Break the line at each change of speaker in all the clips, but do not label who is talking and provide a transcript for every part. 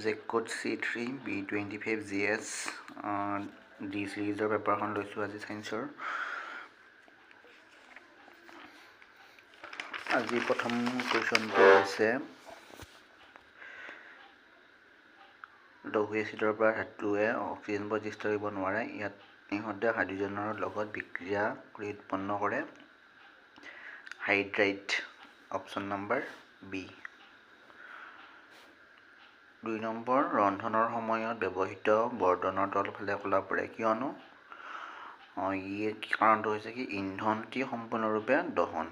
জেকোড C3 B25 GS D সিৰিজৰ পেপাৰখন লৈছোঁ আজি সায়েন্সৰ। আজি প্ৰথম কুৱেশ্যনটো হৈছে লঘু এচিডৰ পৰা ধাতুৱে অক্সিজেন প্ৰতিষ্ঠা কৰিব নোৱাৰে। ইয়াত ইহঁতে হাইড্ৰজেনৰ লগত বিক্ৰিয়া কৰি উৎপন্ন কৰে hydride. Option number B. 2 number, ৰন্ধনৰ সময়ত ব্যৱহৃত বৰ্তনৰ তলফালে ক'লা পৰে কিয়নো? কাৰণটো হৈছে কি ইন্ধনটি সম্পূৰ্ণৰূপে দহন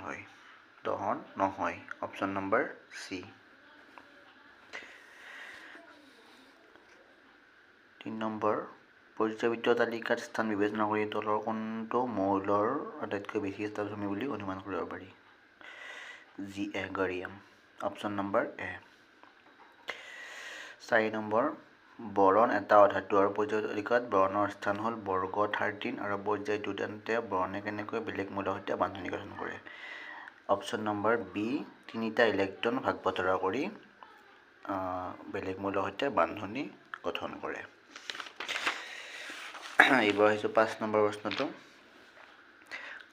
নহয়। Option number C. 3 নম্বৰ, পৰ্যাবৃত্ত তালিকাত স্থান বিবেচনা কৰি তলৰ কোনটো মৌলৰ আটাইতকৈ বেছি ষ্টাৰভূমি বুলি অনুমান কৰিব পাৰি? গাৰিয়াম। অপশ্যন নম্বৰ এ। 4 নম্বৰ, বৰণ এটা অধাতু আৰু পৰ্যায়ৰ তালিকাত বৰণৰ স্থান হ'ল বৰ্গ 13 আৰু পৰ্যায় 2। তেন্তে বৰণে কেনেকৈ বেলেগ মৌলৰ সৈতে বান্ধনি গঠন কৰে? Option number B. 3টা ইলেক্ট্ৰন ভাগ বতৰা কৰি বেলেগ মৌলৰ সৈতে বান্ধনি গঠন কৰে। এইবাৰ আহিছোঁ 5 নম্বৰ প্ৰশ্নটো।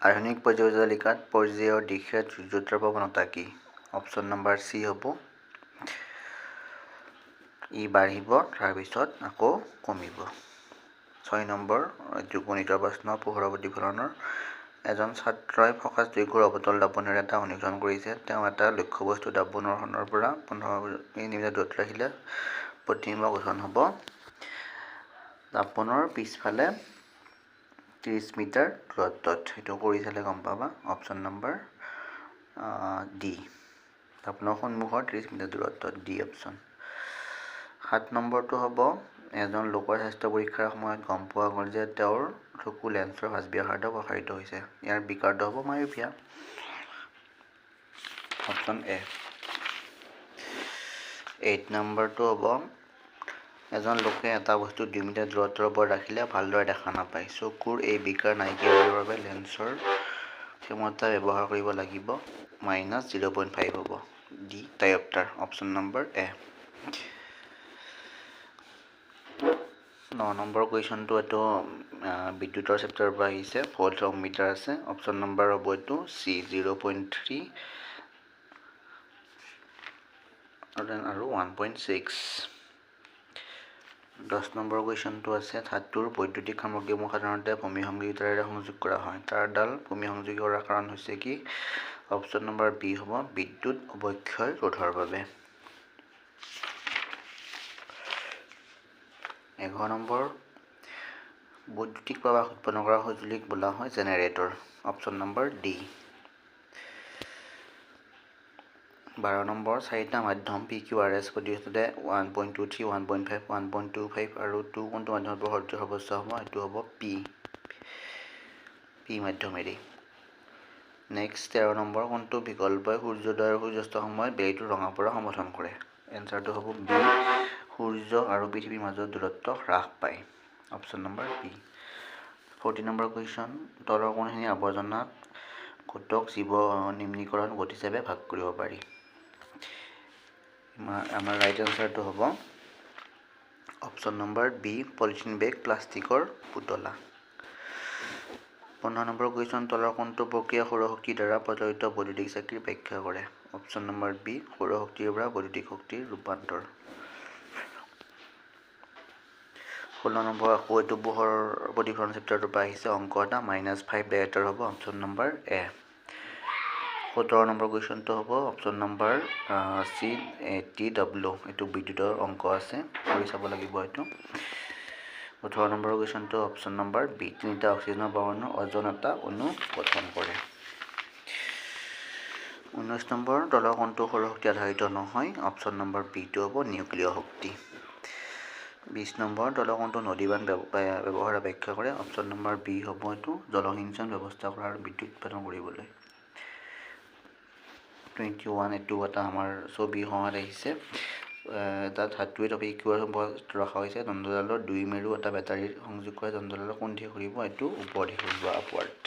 আধুনিক পৰ্যায়ৰ তালিকাত পৰ্যায়ৰ দিশে সূৰ্যৰ প্ৰৱণতা কি? অপশ্যন নম্বৰ চি হ'ব। ই বাঢ়িব তাৰপিছত আকৌ কমিব। 6 নম্বৰ, এইটো গণিতৰ প্ৰশ্ন। পোহৰৰ প্ৰতিফলনৰ। এজন ছাত্ৰই ফকাচ দৈৰ্ঘ্যৰ অৱতল দাপনেৰে এটা অনুশীলন কৰিছে। তেওঁ এটা লক্ষ্যবস্তু দাপনৰ পৰা 15 মিলিমিটাৰ দূৰত ৰাখিলে প্ৰতিবিম্ব গঠন হ'ব দাপনৰ পিছফালে 30 মিটাৰ দূৰত্বত। সেইটো কৰি চালে গম পাবা। Option number D. দাপনৰ সন্মুখৰ 30 মিটাৰ দূৰত্বত, ডি অপশ্যন। 7 নম্বৰটো হ'ব, এজন লোকৰ স্বাস্থ্য পৰীক্ষাৰ সময়ত গম পোৱা গ'ল যে তেওঁৰ চকু লেন্সৰ মাজব্যাসাৰ্ধ প্ৰসাৰিত হৈছে। ইয়াৰ বিকাৰটো হ'ব মায়োপিয়া। Option A. 8 নম্বৰটো হ'ব, এজন লোকে এটা বস্তু 2 মিটাৰ দূৰত্বৰ ওপৰত ৰাখিলে ভালদৰে দেখা নাপায়। চকুৰ এই বিকাৰ নাইকিয়া কৰিবৰ বাবে লেন্সৰ ক্ষমতা ব্যৱহাৰ কৰিব লাগিব -0.5 হ'ব, ডি ডায়প্টাৰ। অপশ্যন নম্বৰ এ। 9 নম্বৰ কুৱেশ্যনটো এইটো বিদ্যুতৰ চেপ্টাৰৰ পৰা আহিছে। ভল্ট মিটাৰ আছে। অপশ্যন নম্বৰ হ'ব এইটো চি 0.3 আৰু 1.6। 10 নম্বৰ কুৱেশ্যনটো আছে, ধাতুৰ বৈদ্যুতিক সামগ্ৰীসমূহ সাধাৰণতে ভূমি সংযোগী তাঁৰেৰে সংযোগ কৰা হয়। তাঁৰডাল ভূমি সংযোগী কৰাৰ কাৰণ হৈছে কি? অপশ্যন নম্বৰ বি হ'ব, বিদ্যুৎ অৱক্ষয় ৰোধৰ বাবে। 11 নম্বৰ, বৈদ্যুতিক প্ৰৱাহ উৎপন্ন কৰা সঁজুলিক বোলা হয় generator. Option number D. 12 number, 4টা মাধ্যম PQRS প্ৰতিৰোধে 1.23, 1.5, 1.25 আৰু 2 কোনটো মাধ্যমৰ পৰা সৰ্বোচ্চ হ'ব? এইটো হ'ব পি মাধ্যমেৰে। নেক্সট 13 নম্বৰ, কোনটো বিকল্পই সূৰ্যোদয় আৰু সূৰ্যাস্তৰ সময়ত বেলিটো ৰঙা পৰা সমৰ্থন কৰে? এনচাৰটো হ'ব বি। সূৰ্য আৰু পৃথিৱীৰ মাজত দূৰত্ব হ্ৰাস পায়। Option number B. 14 number question, তলৰ কোনখিনি আৱৰ্জনাক ঘটক জীৱ নিম্নীকৰণ গতি হিচাপে ভাগ কৰিব পাৰি? আমাৰ ৰাইট এনচাৰটো হ'ব option number B, polythene bag, প্লাষ্টিকৰ পুতলা। 15 নম্বৰ কুৱেশ্যন, তলৰ কোনটো প্ৰক্ৰিয়া সৌৰশক্তিৰ দ্বাৰা প্ৰজ্বলিত বৈদ্যুতিক চাকিৰ ব্যাখ্যা কৰে? অপশ্যন নম্বৰ বি, সৌৰশক্তিৰ পৰা বৈদ্যুতিক শক্তিৰ ৰূপান্তৰ। 16 নম্বৰ, আকৌ এইটো পোহৰৰ প্ৰতিফলন চেপ্টাৰটোৰ পৰা আহিছে। অংক এটা -5 ডায়েটাৰ হ'ব। অপশ্যন নম্বৰ এ। 17 নম্বৰ কুৱেশ্যনটো হ'ব অপশ্যন নম্বৰ চি, TW। এইটো বিদ্যুতৰ অংক আছে, কৰি চাব লাগিব এইটো। 18 নম্বৰ কুৱেশ্যনটো অপশ্যন নম্বৰ বি, 3টা অক্সিজেনৰ পৰমাণু অজন এটা অণু গঠন কৰে। 19 নম্বৰ, তলৰ কোনটো সৌৰশক্তি আধাৰিত নহয়? অপশ্যন নম্বৰ বিটো হ'ব নিউক্লিয় শক্তি। 20 নম্বৰ, তলৰ কোনটো নদী বান্ধ ব্যৱহাৰ ব্যাখ্যা কৰে? অপশ্যন নম্বৰ বি হ'ব এইটো জলসিঞ্চন ব্যৱস্থা কৰা আৰু বিদ্যুৎ উৎপাদন কৰিবলৈ। 21, এইটো এটা আমাৰ ছবিখনত আহিছে। তাত ধাতুৱে PQR ৰখা হৈছে। যন্ত্ৰডালৰ 2 মেৰু এটা বেটাৰীৰ সংযোগ কৰে। যন্ত্ৰডালৰ কোন দিশে ঘূৰিব? এইটো ওপৰ দিশে ঘূৰিব, আপৱাৰ্ড।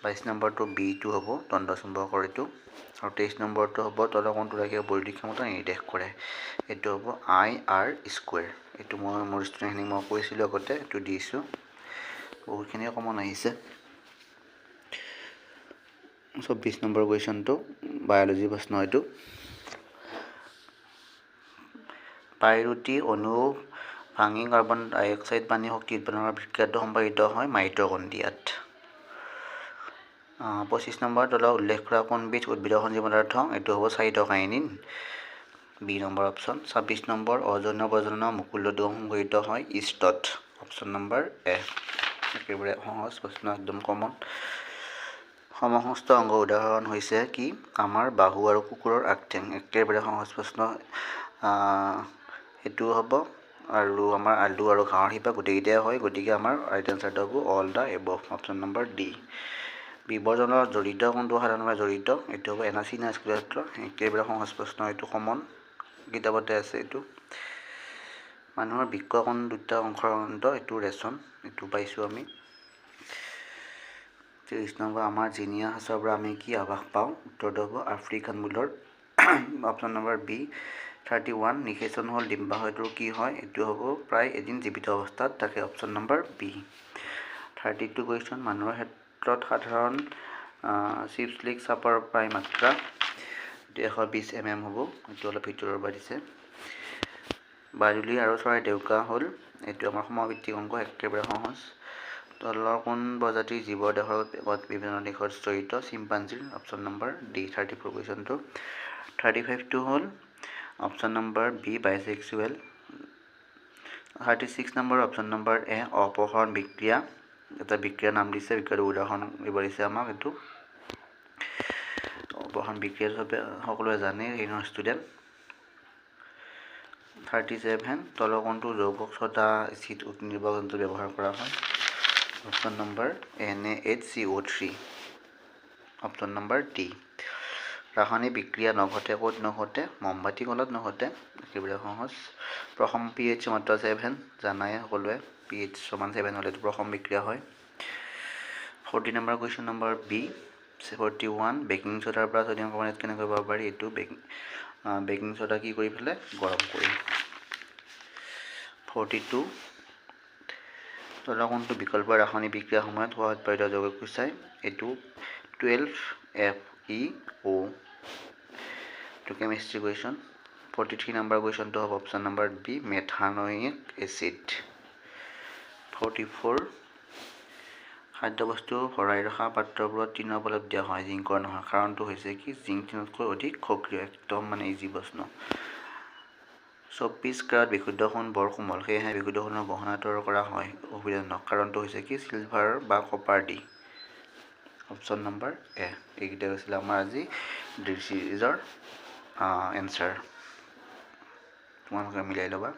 22 নম্বৰটো বিটো হ'ব দণ্ড চুম্বকৰ এইটো। আৰু 23 নম্বৰটো হ'ব তলৰ কোণটো ৰাখি বৈদ্যুতিক ক্ষমতা নিৰ্দেশ কৰে। এইটো হ'ব IR²। এইটো মই মোৰ ষ্টুডেণ্টখিনিক মই কৈছিলোঁ আগতে, এইটো দিছোঁ, বহুতখিনি কমন আহিছে। 24 নম্বৰ কুৱেশ্যনটো বায়'লজি প্ৰশ্ন। এইটো পাইৰুটি অণু ভাঙি কাৰ্বন ডাই অক্সাইড পানী শক্তি উৎপাদনৰ বিক্ৰিয়াটো সম্পাদিত হয় মাইটকণ্ড্ৰিয়াত। 25 নম্বৰ তলত উল্লেখ কৰা কোনবিধ উদ্ভিদৰ খনিজ পদাৰ্থ? এইটো হ'ব cytokinin, B number option. 26 number অযৌন প্ৰজননৰ মুকুলটো সংঘটিত হয় ইষ্টত, অপশ্যন নম্বৰ এ। একেবাৰে সহজ প্ৰশ্ন, একদম কমন। সমহস্ত অংগ উদাহৰণ হৈছে কি? আমাৰ বাহু আৰু কুকুৰৰ আগঠেং, একেবাৰে সহজ প্ৰশ্ন। সেইটো হ'ব আৰু আমাৰ আলু আৰু ঘাঁহৰ শিপা গোটেইকেইটাই হয়, গতিকে আমাৰ ৰাইট এনচাৰটো হ'ব all the above, option number D. বিবৰ্জনত জড়িত কোনটো সাধাৰণভাৱে জড়িত? এইটো হ'ব এনাচিনাস্কুলেত্ৰ, একেবাৰে সহজ প্ৰশ্ন, এইটো কমন, কিতাপতে আছে এইটো। মানুহৰ বৃক্ক কোন দুটা অংশৰ অন্ত? এইটো ৰেচন, এইটো পাইছোঁ আমি। 30 নম্বৰ আমাৰ জিনিয়া সাঁচৰ পৰা আমি কি আভাস পাওঁ? উত্তৰটো হ'ব আফ্ৰিকান মূলৰ, অপশ্যন নম্বৰ বি। 31 নিষেচন হ'ল ডিম্বাশয়টোৰ কি হয়? এইটো হ'ব প্ৰায় এদিন জীৱিত অৱস্থাত থাকে, অপশ্যন নম্বৰ বি। 32 কুৱেশ্যন মানুহৰ ক্ষেত্ৰত সাধাৰণ চিপছলিক চাপৰ প্ৰায় মাত্ৰা? এইটো 120 mm হ'ব, এইটো অলপ ভিতৰৰ পৰা দিছে। বাদুলি আৰু চৰাই ডেউকা হ'ল এইটো আমাৰ সমভিত্তিক অংক, একেবাৰে সহজ। তলৰ কোন প্ৰজাতিৰ জীৱৰ দেহৰ বিভিন্ন দিশত জড়িত? চিম্পাঞ্জীৰ, অপশ্যন নম্বৰ ডি। 34 কুৱেশ্যনটো। 35টো হ'ল option number B bisexual. 36 number option number A অপসৰণ বিক্ৰিয়া, এটা বিক্ৰিয়াৰ নাম দিছে, বিক্ৰিয়াটো উদাহৰণ দিব দিছে আমাক। এইটো অপসৰণ বিক্ৰিয়াটো সকলোৱে জানে, এইনৰ ষ্টুডেণ্ট। 37 তলৰ কোনটো যৌগক ছ'ডা এচিড নিৰ্বাচনটো ব্যৱহাৰ কৰা হয়? Option number NaHCO3, option number D. ৰাসায়নিক বিক্ৰিয়া নঘটে ক'ত নঘটে? মমবাতি কলত নঘটে, একেবাৰে সহজ। প্ৰথম pH মাত্ৰ 7, জানাই সকলোৱে, pH সমান 7 হ'লে প্ৰথম বিক্ৰিয়া হয়। 40 number question number B. 41 baking ছ'ডাৰ পৰা ছ'ডিয়াম কাৰ্বনেট কেনেকৈ পাব পাৰি? এইটো বেকিং ছ'ডা কি কৰি পেলাই? গৰম কৰি। 42 তলৰ কোনটো বিকল্প ৰাসায়নিক বিক্ৰিয়াৰ সময়ত হোৱা উৎপাদিত যৌগক সূচায়? এইটো 12FeO, এইটো কেমিষ্ট্ৰি কুৱেশ্যন। 43 নম্বৰ কুৱেশ্যনটো হ'ব অপশ্যন নম্বৰ বি মেথানয়িক এচিড। 44 খাদ্যবস্তু ভৰাই ৰখা পাত্ৰবোৰত টিনৰ প্ৰলেপ দিয়া হয়, জিংকৰ নহয়, কাৰণটো হৈছে কি? জিংক টিনতকৈ অধিক সক্ৰিয়, একদম মানে ইজি প্ৰশ্ন। 24 কাৰত বিশুদ্ধ সোণ বৰ কোমল, সেয়েহে বিশুদ্ধ সোণৰ গহনা তৈয়াৰ কৰা হয় অসুবিধাজনক, কাৰণটো হৈছে কি? চিলভাৰ বা কপাৰ দি, অপশ্যন নম্বৰ এ। এইকেইটা হৈছিলে আমাৰ আজি ডিৰ চিৰিজৰ এনচাৰ, তোমালোকে মিলাই ল'বা।